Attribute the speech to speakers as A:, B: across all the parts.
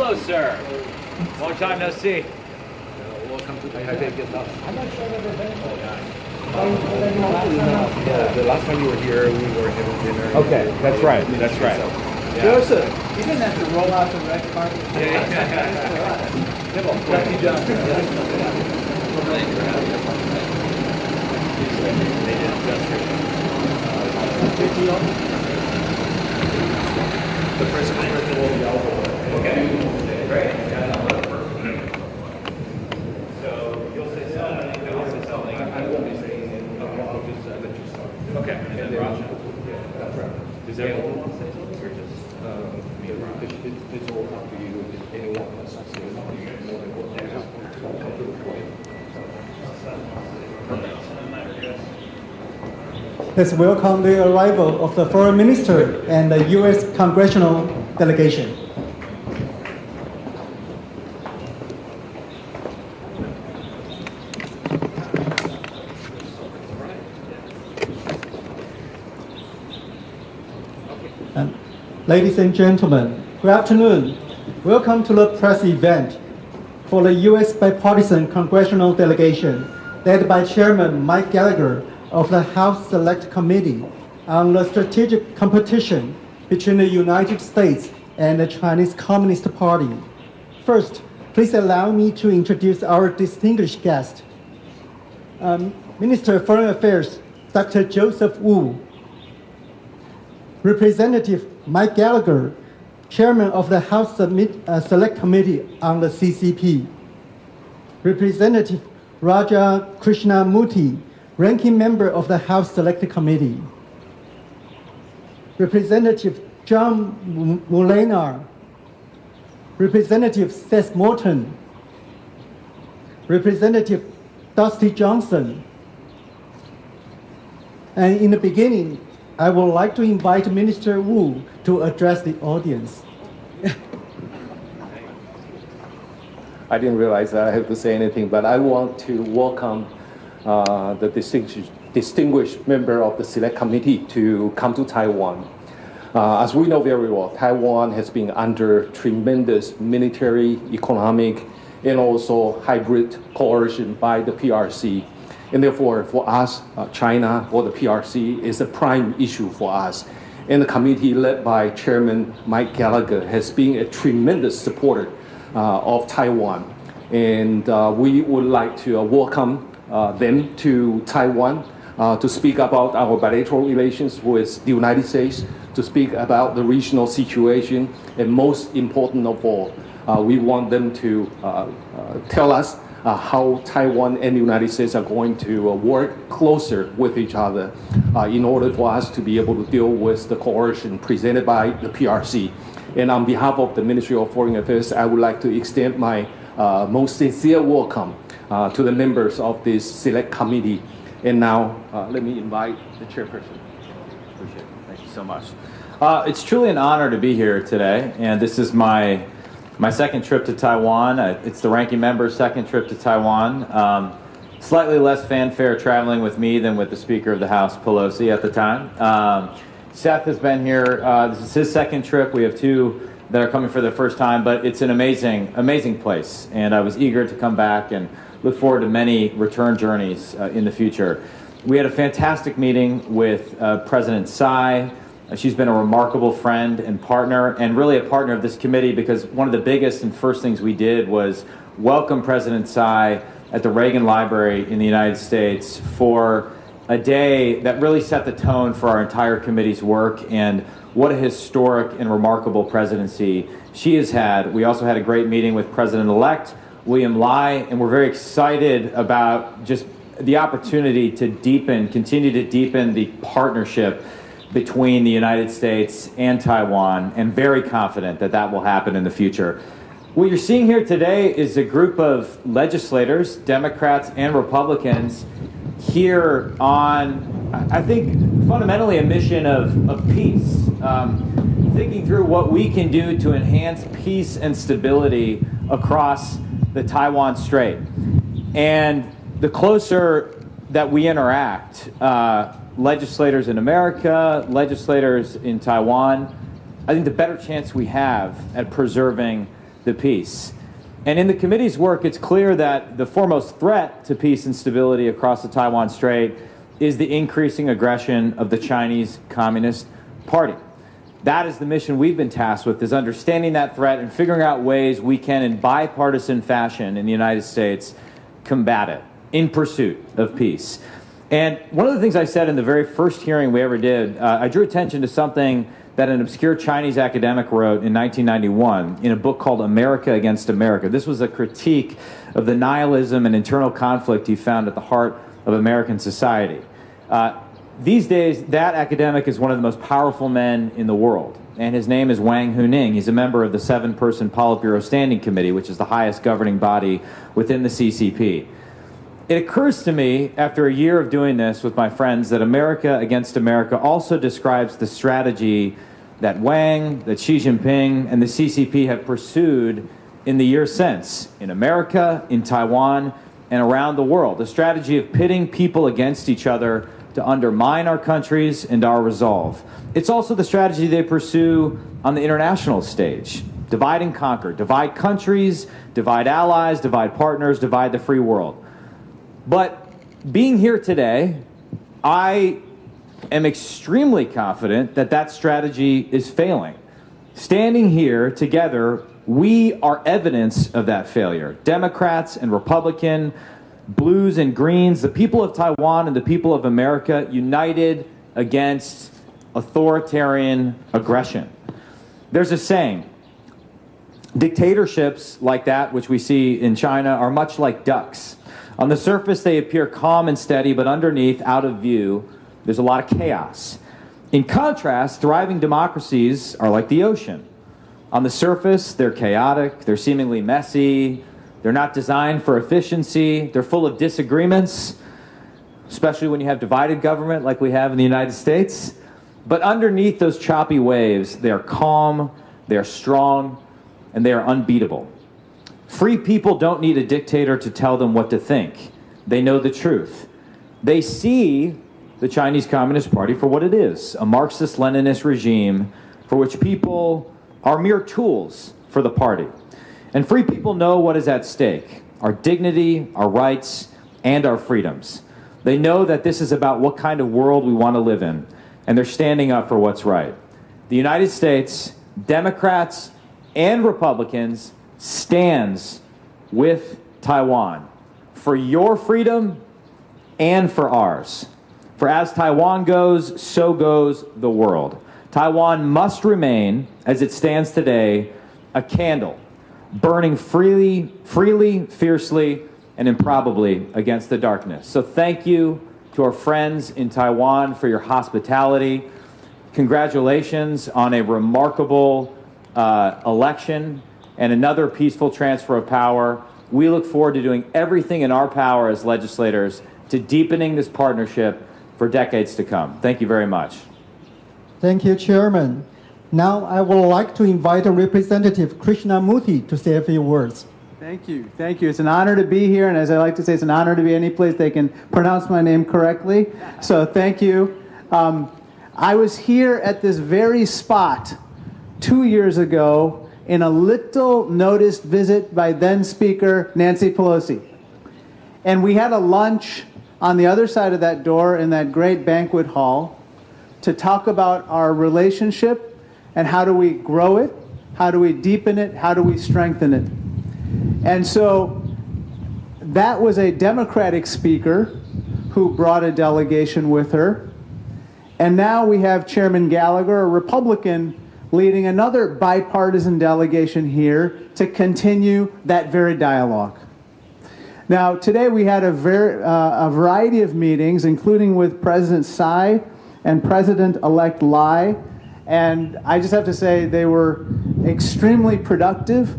A: Hello, sir. Long time no see.
B: Welcome to Taipei.
C: I'm not sure I've ever been.
B: Yeah, the last time you were here, we were having dinner.
A: Okay, that's right. That's right.
C: Joseph, you didn't have to roll out the red carpet. Lucky John.
B: The first conference will be over.
A: Okay. Great. So you'll say something. You'll say something.
B: I won't be saying it. I'll just let you start.
A: Okay. And then Raja.
B: That's right.
A: Does everyone want to say something, or just me and Raja?
B: It's all up to you. If anyone wants to say something, you're more than welcome to come to the point.
D: Let's welcome the arrival of the Foreign Minister and the U.S. Congressional Delegation. Ladies and gentlemen, good afternoon. Welcome to the press event for the U.S. Bipartisan Congressional Delegation led by Chairman Mike Gallagher of the House Select Committee on the strategic competition between the United States and the Chinese Communist Party. First, please allow me to introduce our distinguished guest, Minister of Foreign Affairs, Dr. Joseph Wu, Representative Mike Gallagher, Chairman of the House Select Committee on the CCP, Representative Raja Krishnamurthy, Ranking Member of the House Select Committee, Representative John Mullenar, Representative Seth Morton, Representative Dusty Johnson. And in the beginning, I would like to invite Minister Wu to address the audience.
E: I didn't realize I have to say anything, but I want to welcome the distinguished member of the Select Committee to come to Taiwan. As we know very well, Taiwan has been under tremendous military, economic, and also hybrid coercion by the PRC. And therefore, for us, China or the PRC is a prime issue for us. And the committee led by Chairman Mike Gallagher has been a tremendous supporter of Taiwan. And we would like to welcome them to Taiwan to speak about our bilateral relations with the United States, to speak about the regional situation, and most important of all, we want them to tell us how Taiwan and the United States are going to work closer with each other in order for us to be able to deal with the coercion presented by the PRC. And on behalf of the Ministry of Foreign Affairs, I would like to extend my most sincere welcome to the members of this Select Committee. And now, let me invite the chairperson.
F: Appreciate it. Thank you so much. It's truly an honor to be here today, and this is my second trip to Taiwan. It's the ranking member's second trip to Taiwan. Slightly less fanfare traveling with me than with the Speaker of the House, Pelosi, at the time. Seth has been here. This is his second trip. We have two that are coming for the first time, but it's an amazing, amazing place. And I was eager to come back and look forward to many return journeys in the future. We had a fantastic meeting with President Tsai. She's been a remarkable friend and partner, and really a partner of this committee, because one of the biggest and first things we did was welcome President Tsai at the Reagan Library in the United States for a day that really set the tone for our entire committee's work, and what a historic and remarkable presidency she has had. We also had a great meeting with President-elect William Lai, and we're very excited about just the opportunity to continue to deepen the partnership between the United States and Taiwan, and very confident that that will happen in the future. What you're seeing here today is a group of legislators, Democrats and Republicans, here on, I think, fundamentally a mission of peace, thinking through what we can do to enhance peace and stability across the Taiwan Strait. And the closer that we interact, legislators in America, legislators in Taiwan, I think the better chance we have at preserving the peace. And in the committee's work, it's clear that the foremost threat to peace and stability across the Taiwan Strait is the increasing aggression of the Chinese Communist Party. That is the mission we've been tasked with, is understanding that threat and figuring out ways we can, in bipartisan fashion in the United States, combat it in pursuit of peace. And one of the things I said in the very first hearing we ever did, I drew attention to something that an obscure Chinese academic wrote in 1991 in a book called America Against America. This was a critique of the nihilism and internal conflict he found at the heart of American society. These days, that academic is one of the most powerful men in the world, and his name is Wang Huning. He's a member of the 7-person Politburo Standing Committee, which is the highest governing body within the CCP. It occurs to me, after a year of doing this with my friends, that America Against America also describes the strategy that Wang, that Xi Jinping, and the CCP have pursued in the years since, in America, in Taiwan, and around the world. The strategy of pitting people against each other to undermine our countries and our resolve. It's also the strategy they pursue on the international stage. Divide and conquer. Divide countries, divide allies, divide partners, divide the free world. But being here today, I am extremely confident that that strategy is failing. Standing here together, we are evidence of that failure. Democrats and Republican, blues and greens, the people of Taiwan and the people of America united against authoritarian aggression. There's a saying, dictatorships like that which we see in China are much like ducks. On the surface, they appear calm and steady, but underneath, out of view, there's a lot of chaos. In contrast, thriving democracies are like the ocean. On the surface, they're chaotic, they're seemingly messy, they're not designed for efficiency, they're full of disagreements, especially when you have divided government like we have in the United States. But underneath those choppy waves, they are calm, they are strong, and they are unbeatable. Free people don't need a dictator to tell them what to think. They know the truth. They see the Chinese Communist Party for what it is, a Marxist-Leninist regime for which people are mere tools for the party. And free people know what is at stake, our dignity, our rights, and our freedoms. They know that this is about what kind of world we want to live in, and they're standing up for what's right. The United States, Democrats and Republicans, stands with Taiwan for your freedom and for ours. For as Taiwan goes, so goes the world. Taiwan must remain, as it stands today, a candle, burning freely, fiercely, and improbably against the darkness. So thank you to our friends in Taiwan for your hospitality. Congratulations on a remarkable election and another peaceful transfer of power. We look forward to doing everything in our power as legislators to deepening this partnership for decades to come. Thank you very much.
D: Thank you, Chairman. Now I would like to invite Representative Krishnamurthy to say a few words.
C: Thank you. Thank you. It's an honor to be here, and as I like to say, it's an honor to be any place they can pronounce my name correctly. So thank you. I was here at this very spot 2 years ago in a little noticed visit by then Speaker Nancy Pelosi. And we had a lunch on the other side of that door in that great banquet hall to talk about our relationship and how do we grow it, how do we deepen it, how do we strengthen it. And so that was a Democratic speaker who brought a delegation with her. And now we have Chairman Gallagher, a Republican, leading another bipartisan delegation here to continue that very dialogue. Now, today we had a variety of meetings, including with President Tsai and President-elect Lai, and I just have to say they were extremely productive,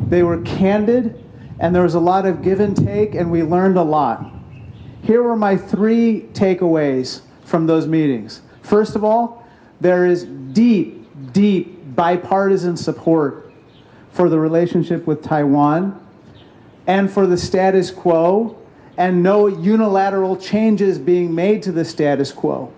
C: they were candid, and there was a lot of give and take, and we learned a lot. Here were my 3 takeaways from those meetings. First of all, there is deep bipartisan support for the relationship with Taiwan and for the status quo, and no unilateral changes being made to the status quo.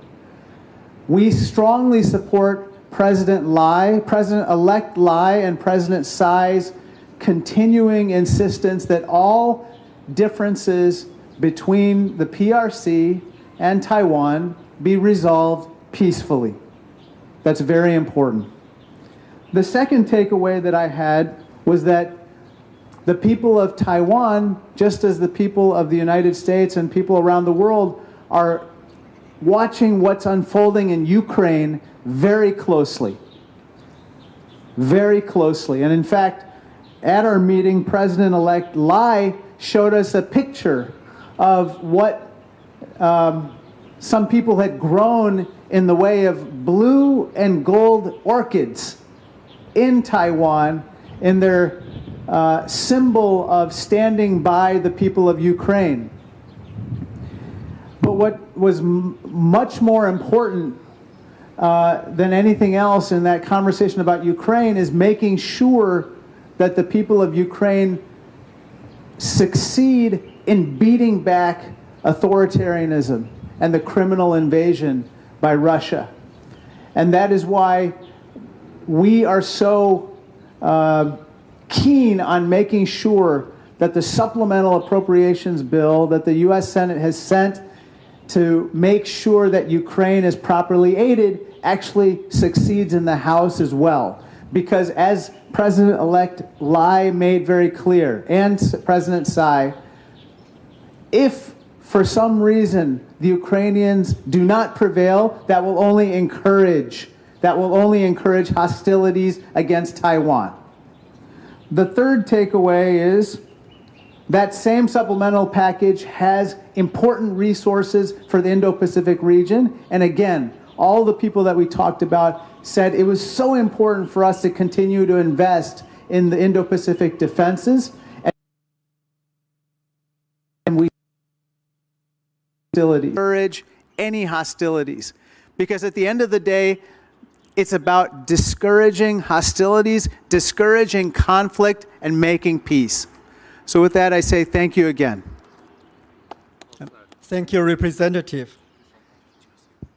C: We strongly support President-elect Lai and President Tsai's continuing insistence that all differences between the PRC and Taiwan be resolved peacefully. That's very important. The second takeaway that I had was that the people of Taiwan, just as the people of the United States and people around the world, are watching what's unfolding in Ukraine very closely. Very closely. And in fact, at our meeting, President-elect Lai showed us a picture of what some people had grown in the way of blue and gold orchids in Taiwan in their symbol of standing by the people of Ukraine. But what was much more important than anything else in that conversation about Ukraine is making sure that the people of Ukraine succeed in beating back authoritarianism and the criminal invasion by Russia. And that is why we are so keen on making sure that the supplemental appropriations bill that the U.S. Senate has sent to make sure that Ukraine is properly aided actually succeeds in the House as well. Because as President-elect Lai made very clear, and President Tsai, if for some reason the Ukrainians do not prevail, that will only encourage hostilities against Taiwan. The third takeaway is that same supplemental package has important resources for the Indo-Pacific region. And again, all the people that we talked about said it was so important for us to continue to invest in the Indo-Pacific defenses. And we encourage any hostilities. Because at the end of the day, it's about discouraging hostilities, discouraging conflict, and making peace. So with that, I say thank you again.
D: Thank you, Representative.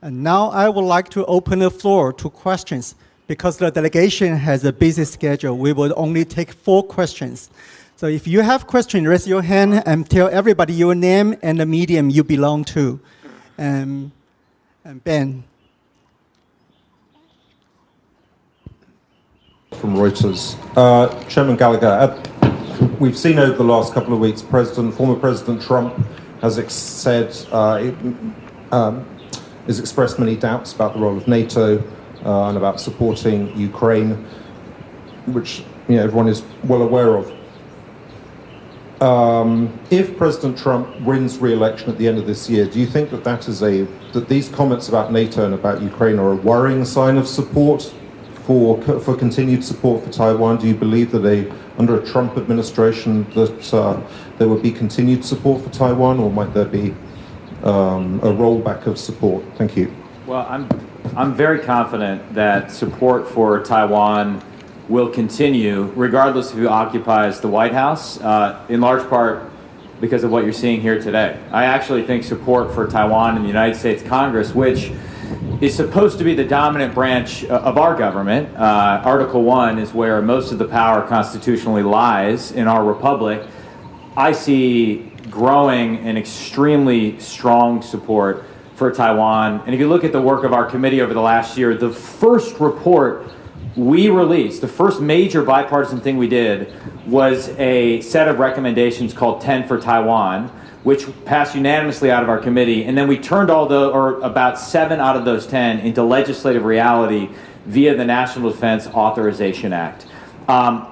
D: And now I would like to open the floor to questions. Because the delegation has a busy schedule, we will only take 4 questions. So if you have questions, raise your hand and tell everybody your name and the medium you belong to. And Ben.
G: From Reuters. Chairman Gallagher, we've seen over the last couple of weeks, former President Trump has has expressed many doubts about the role of NATO and about supporting Ukraine, which everyone is well aware of. If President Trump wins re-election at the end of this year, do you think that these comments about NATO and about Ukraine are a worrying sign of support for continued support for Taiwan? Do you believe that under a Trump administration that there would be continued support for Taiwan, or might there be a rollback of support? Thank you.
F: Well, I'm very confident that support for Taiwan will continue regardless of who occupies the White House, in large part because of what you're seeing here today. I actually think support for Taiwan in the United States Congress, which is supposed to be the dominant branch of our government. Article 1 is where most of the power constitutionally lies in our republic. I see growing and extremely strong support for Taiwan. And if you look at the work of our committee over the last year, the first report we released, the first major bipartisan thing we did, was a set of recommendations called 10 for Taiwan, which passed unanimously out of our committee, and then we turned about 7 out of those 10 into legislative reality via the National Defense Authorization Act.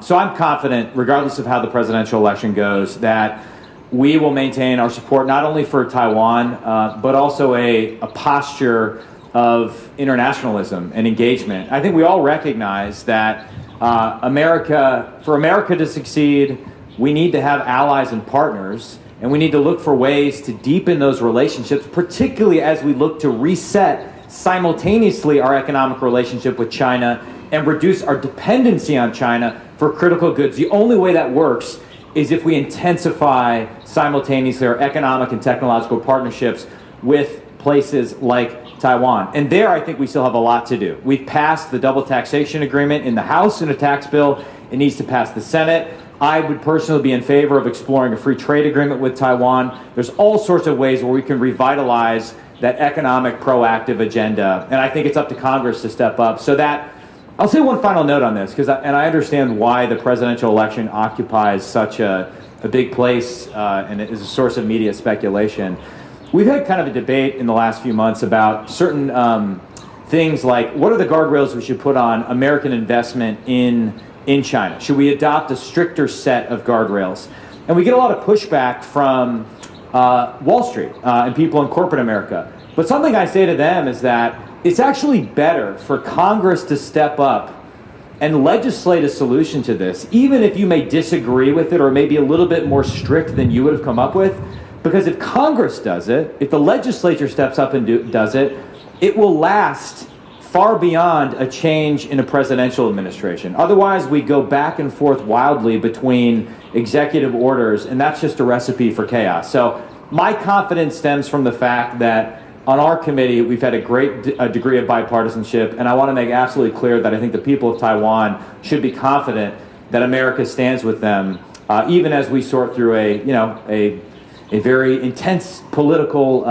F: So I'm confident, regardless of how the presidential election goes, that we will maintain our support not only for Taiwan, but also a posture of internationalism and engagement. I think we all recognize that for America to succeed, we need to have allies and partners. And we need to look for ways to deepen those relationships, particularly as we look to reset simultaneously our economic relationship with China and reduce our dependency on China for critical goods. The only way that works is if we intensify simultaneously our economic and technological partnerships with places like Taiwan. And there, I think we still have a lot to do. We've passed the double taxation agreement in the House in a tax bill. It needs to pass the Senate. I would personally be in favor of exploring a free trade agreement with Taiwan. There's all sorts of ways where we can revitalize that economic proactive agenda, and I think it's up to Congress to step up. So that, I'll say one final note on this, and I understand why the presidential election occupies such a big place and is a source of media speculation. We've had kind of a debate in the last few months about certain things like, what are the guardrails we should put on American investment in China? Should we adopt a stricter set of guardrails? And we get a lot of pushback from Wall Street and people in corporate America. But something I say to them is that it's actually better for Congress to step up and legislate a solution to this, even if you may disagree with it or maybe a little bit more strict than you would have come up with. Because if Congress does it, if the legislature steps up and does it, it will last far beyond a change in a presidential administration. Otherwise, we go back and forth wildly between executive orders, and that's just a recipe for chaos. So my confidence stems from the fact that on our committee, we've had a great degree of bipartisanship, and I want to make absolutely clear that I think the people of Taiwan should be confident that America stands with them, even as we sort through a very intense political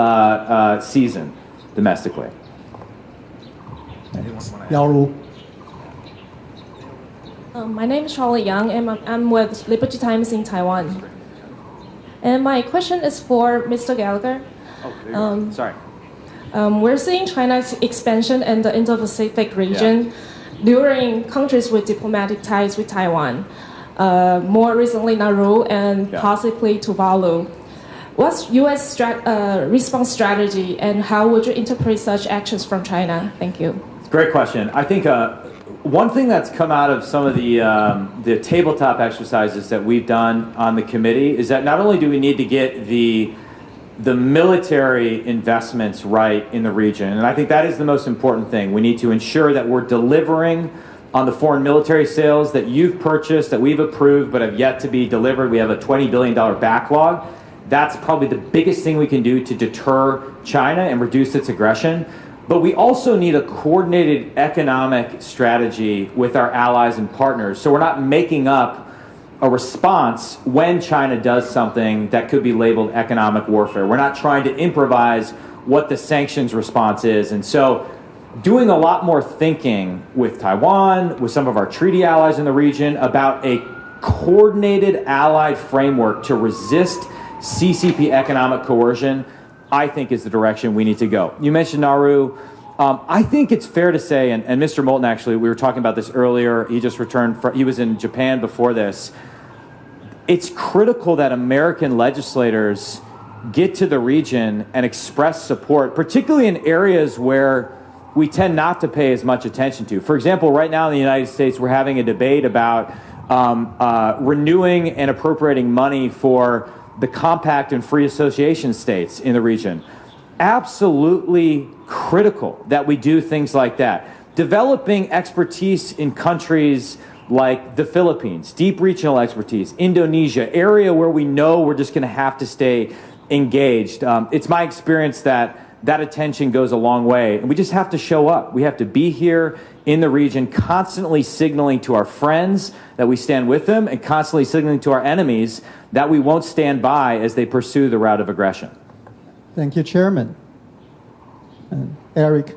F: season domestically.
H: My name is Charlie Young, and I'm with Liberty Times in Taiwan. And my question is for Mr. Gallagher.
F: Sorry.
H: We're seeing China's expansion in the Indo-Pacific region during countries with diplomatic ties with Taiwan. More recently, Nauru and possibly Tuvalu. What's U.S. response strategy, and how would you interpret such actions from China? Thank you.
F: Great question. I think one thing that's come out of some of the tabletop exercises that we've done on the committee is that not only do we need to get the military investments right in the region, and I think that is the most important thing. We need to ensure that we're delivering on the foreign military sales that you've purchased, that we've approved, but have yet to be delivered. We have a $20 billion backlog. That's probably the biggest thing we can do to deter China and reduce its aggression. But we also need a coordinated economic strategy with our allies and partners, so we're not making up a response when China does something that could be labeled economic warfare. We're not trying to improvise what the sanctions response is. And so doing a lot more thinking with Taiwan, with some of our treaty allies in the region, about a coordinated allied framework to resist CCP economic coercion, I think is the direction we need to go. You mentioned Nauru. I think it's fair to say, and Mr. Moulton, actually, we were talking about this earlier. He just returned, he was in Japan before this. It's critical that American legislators get to the region and express support, particularly in areas where we tend not to pay as much attention to. For example, right now in the United States, we're having a debate about renewing and appropriating money for the compact and free association states in the region. Absolutely critical that we do things like that. Developing expertise in countries like the Philippines, deep regional expertise, Indonesia, area where we know we're just going to have to stay engaged. It's my experience that attention goes a long way, and we just have to show up. We have to be here in the region, constantly signaling to our friends that we stand with them, and constantly signaling to our enemies that we won't stand by as they pursue the route of aggression.
D: Thank you, Chairman. Eric.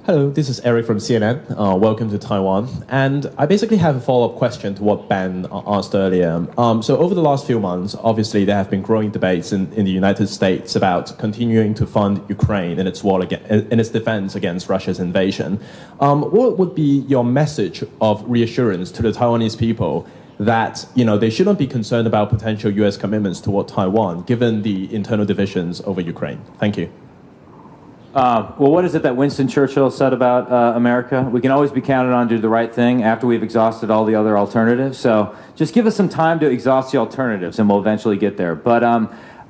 I: Hello, this is Eric from CNN. Welcome to Taiwan. And I basically have a follow-up question to what Ben asked earlier. So over the last few months, obviously there have been growing debates in the United States about continuing to fund Ukraine in its war in its defense against Russia's invasion. What would be your message of reassurance to the Taiwanese people that they shouldn't be concerned about potential U.S. commitments toward Taiwan, given the internal divisions over Ukraine? Thank you.
F: Well, what is it that Winston Churchill said about America? We can always be counted on to do the right thing after we've exhausted all the other alternatives. So just give us some time to exhaust the alternatives, and we'll eventually get there. But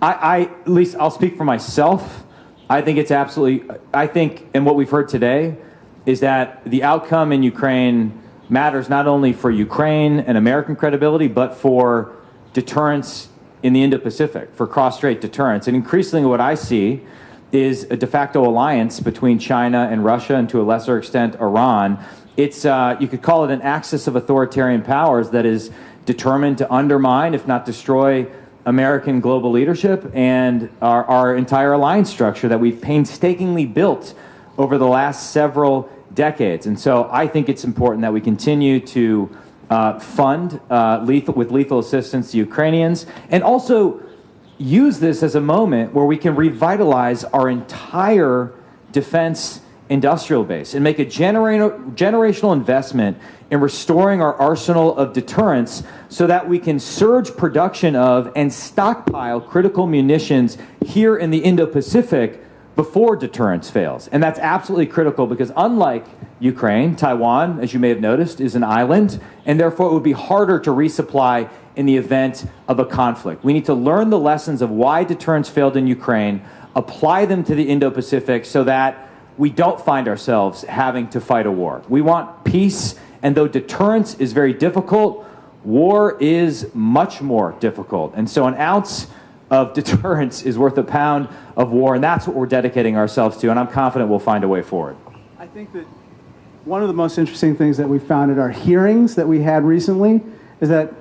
F: at least I'll speak for myself. I think it's absolutely, and what we've heard today is that the outcome in Ukraine matters not only for Ukraine and American credibility, but for deterrence in the Indo-Pacific, for cross-strait deterrence. And increasingly what I see is a de facto alliance between China and Russia, and to a lesser extent Iran, It's, you could call it an axis of authoritarian powers that is determined to undermine, if not destroy, American global leadership and our entire alliance structure that we've painstakingly built over the last several decades. And so I think it's important that we continue to fund with lethal assistance to Ukrainians, and also use this as a moment where we can revitalize our entire defense industrial base and make a generational investment in restoring our arsenal of deterrence so that we can surge production of and stockpile critical munitions here in the Indo-Pacific before deterrence fails. And that's absolutely critical because unlike Ukraine, Taiwan, as you may have noticed, is an island, and therefore it would be harder to resupply in the event of a conflict. We need to learn the lessons of why deterrence failed in Ukraine, apply them to the Indo-Pacific so that we don't find ourselves having to fight a war. We want peace, and though deterrence is very difficult, war is much more difficult. And so an ounce of deterrence is worth a pound of war, and that's what we're dedicating ourselves to, and I'm confident we'll find a way forward.
C: I think that one of the most interesting things that we found at our hearings that we had recently is that,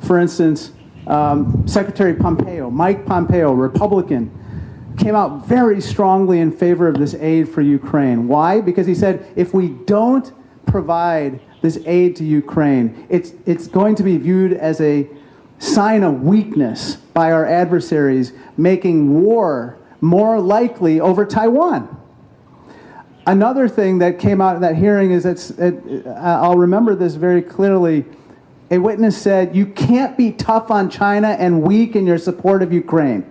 C: for instance, Secretary Pompeo, Mike Pompeo, Republican, came out very strongly in favor of this aid for Ukraine. Why? Because he said if we don't provide this aid to Ukraine, it's going to be viewed as a sign of weakness by our adversaries, making war more likely over Taiwan. Another thing that came out of that hearing is that, I'll remember this very clearly, a witness said, you can't be tough on China and weak in your support of Ukraine.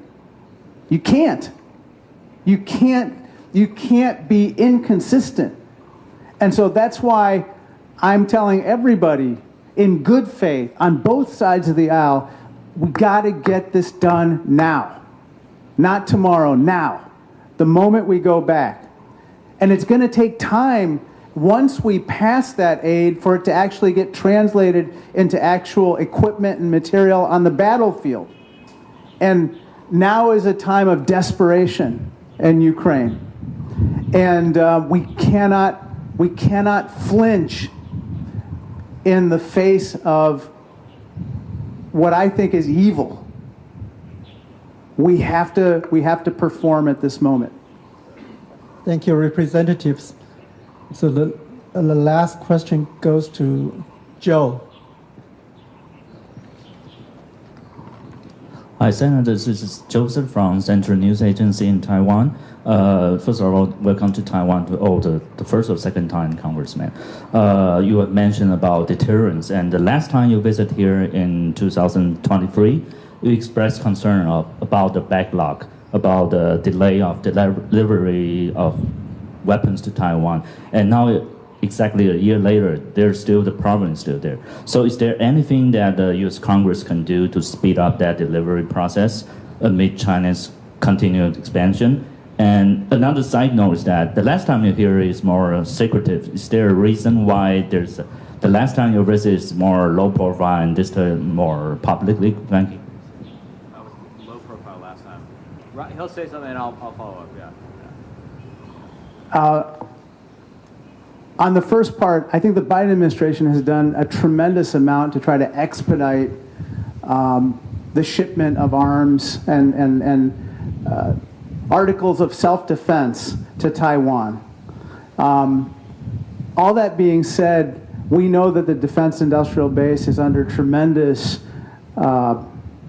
C: You can't. You can't be inconsistent. And so that's why I'm telling everybody in good faith on both sides of the aisle, we got to get this done now. Not tomorrow, now. The moment we go back. And it's going to take time once we pass that aid for it to actually get translated into actual equipment and material on the battlefield. And now is a time of desperation in Ukraine. And we cannot flinch in the face of what I think is evil. We have to perform at this moment.
D: Thank you, representatives. So the last question goes to Joe.
J: Hi, Senator. This is Joseph from Central News Agency in Taiwan. First of all, welcome to Taiwan to all the first or second time Congressman. You have mentioned about deterrence, and the last time you visited here in 2023, you expressed concern about the backlog, about the delay of delivery of weapons to Taiwan. And now, exactly a year later, there's still the problem is still there. So is there anything that the U.S. Congress can do to speed up that delivery process amid China's continued expansion? And another side note is that the last time you hear is more secretive. Is there a reason why the last time you visit is more low profile and this time more publicly? Thank you.
F: That was low profile last time. Right, he'll say something and I'll follow up, yeah.
C: On the first part, I think the Biden administration has done a tremendous amount to try to expedite the shipment of arms and articles of self-defense to Taiwan. All that being said, we know that the defense industrial base is under tremendous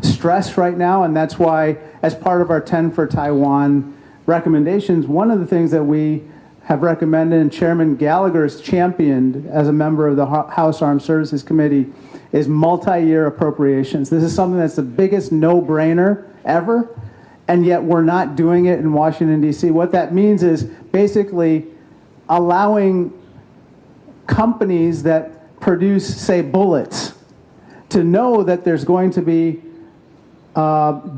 C: stress right now, and that's why, as part of our 10 for Taiwan recommendations, one of the things that we have recommended and Chairman Gallagher has championed as a member of the House Armed Services Committee is multi-year appropriations. This is something that's the biggest no-brainer ever, and yet we're not doing it in Washington, D.C. What that means is basically allowing companies that produce, say, bullets, to know that there's going to be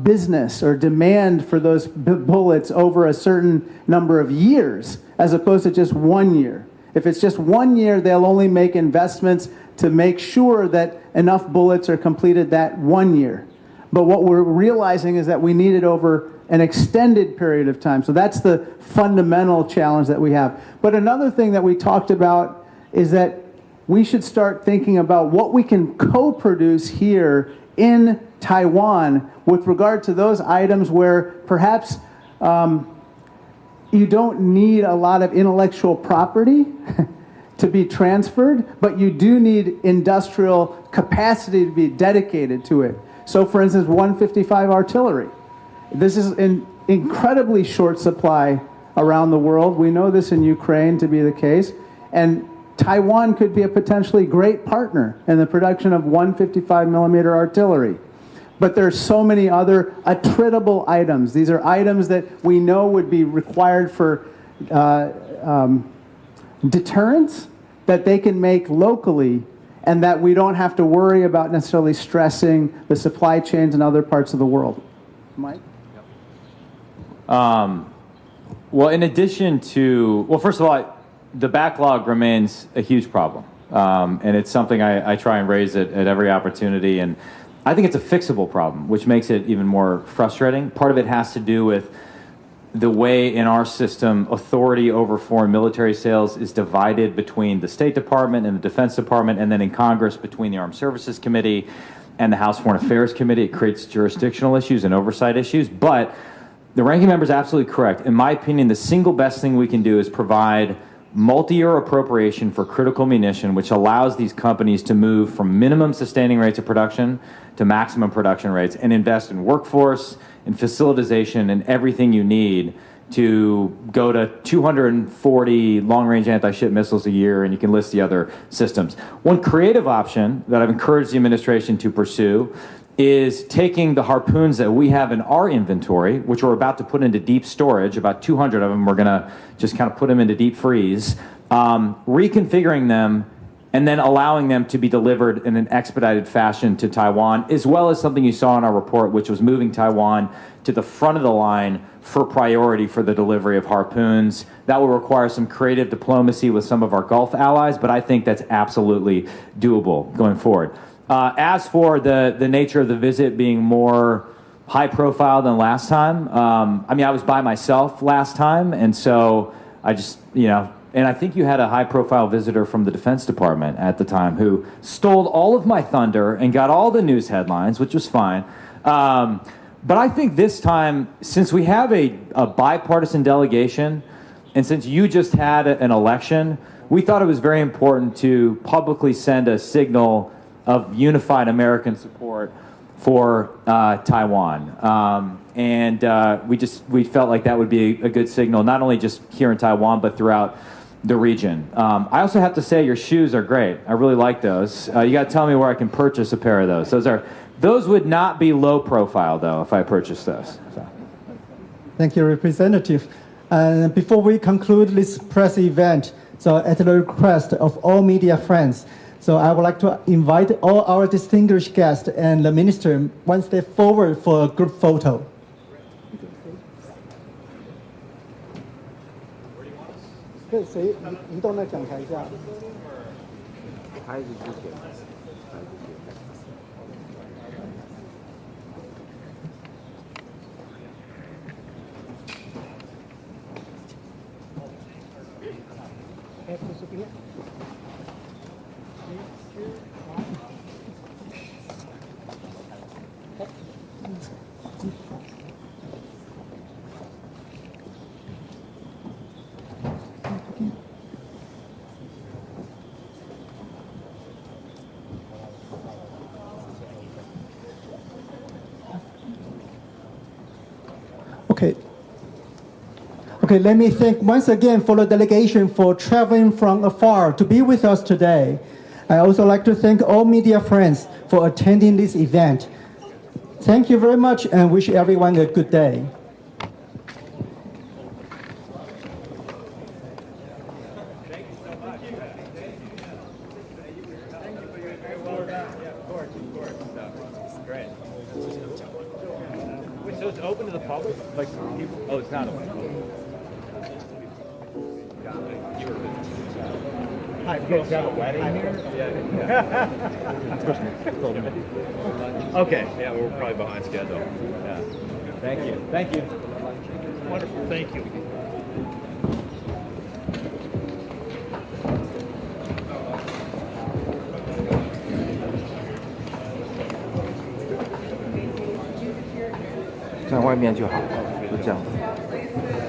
C: business or demand for those bullets over a certain number of years, as opposed to just 1 year. If it's just 1 year, they'll only make investments to make sure that enough bullets are completed that 1 year. But what we're realizing is that we need it over an extended period of time. So that's the fundamental challenge that we have. But another thing that we talked about is that we should start thinking about what we can co-produce here in Taiwan with regard to those items where perhaps you don't need a lot of intellectual property to be transferred, but you do need industrial capacity to be dedicated to it. So for instance, 155 artillery. This is an incredibly short supply around the world. We know this in Ukraine to be the case. And Taiwan could be a potentially great partner in the production of 155 millimeter artillery. But there's so many other attritable items. These are items that we know would be required for deterrence that they can make locally, and that we don't have to worry about necessarily stressing the supply chains in other parts of the world. Mike?
F: Well, in addition to, well, first of all, the backlog remains a huge problem. And it's something I try and raise at every opportunity. And I think it's a fixable problem, which makes it even more frustrating. Part of it has to do with the way in our system authority over foreign military sales is divided between the State Department and the Defense Department, and then in Congress between the Armed Services Committee and the House Foreign Affairs Committee. It creates jurisdictional issues and oversight issues. But the ranking member is absolutely correct. In my opinion, the single best thing we can do is provide multi-year appropriation for critical munition, which allows these companies to move from minimum sustaining rates of production to maximum production rates, and invest in workforce and facilitization and everything you need to go to 240 long-range anti-ship missiles a year, and you can list the other systems. One creative option that I've encouraged the administration to pursue is taking the harpoons that we have in our inventory, which we're about to put into deep storage, about 200 of them, we're going to just kind of put them into deep freeze, reconfiguring them, and then allowing them to be delivered in an expedited fashion to Taiwan, as well as something you saw in our report, which was moving Taiwan to the front of the line for priority for the delivery of harpoons. That will require some creative diplomacy with some of our Gulf allies, but I think that's absolutely doable going forward. As for the nature of the visit being more high profile than last time, I mean, I was by myself last time, and so I just, you know, and I think you had a high-profile visitor from the Defense Department at the time who stole all of my thunder and got all the news headlines, which was fine. But I think this time, since we have a bipartisan delegation, and since you just had an election, we thought it was very important to publicly send a signal of unified American support for Taiwan. We felt like that would be a good signal, not only just here in Taiwan, but throughout the region. I also have to say your shoes are great. I really like those. You got to tell me where I can purchase a pair of those. Those would not be low profile though if I purchased those. So.
D: Thank you, Representative. And before we conclude this press event, so at the request of all media friends, so I would like to invite all our distinguished guests and the minister one step forward for a group photo. Okay, let me thank once again for the delegation for traveling from afar to be with us today. I also like to thank all media friends for attending this event. Thank you very much and wish everyone a good day.
F: So it's open to the public? Like, oh, it's not open. Hi, you guys have a wedding here? Yeah. Okay. Yeah, we're probably behind schedule. Yeah. Thank you. Thank you. Wonderful. Thank you.
K: 外面就好了，就这样子。